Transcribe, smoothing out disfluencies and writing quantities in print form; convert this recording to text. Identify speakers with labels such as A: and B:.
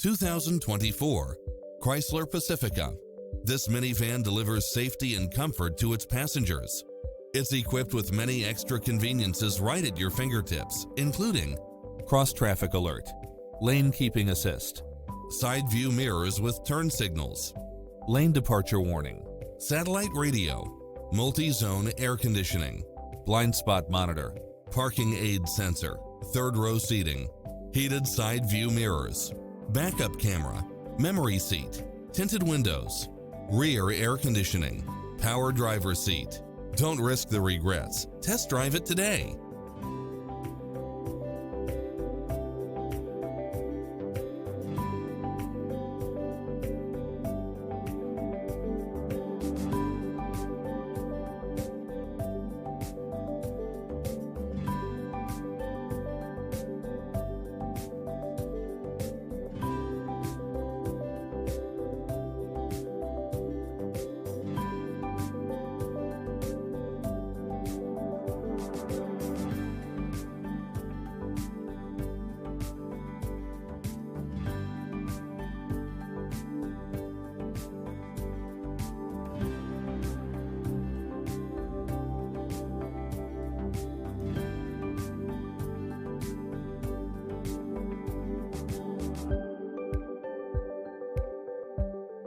A: 2024 Chrysler Pacifica. This minivan delivers safety and comfort to its passengers. It's equipped with many extra conveniences right at your fingertips, including cross-traffic alert, lane keeping assist, side view mirrors with turn signals, lane departure warning, satellite radio, multi-zone air conditioning, blind spot monitor, parking aid sensor, third row seating, heated side view mirrors, backup camera, memory seat, tinted windows, rear air conditioning, power driver seat. Don't risk the regrets. Test drive it today.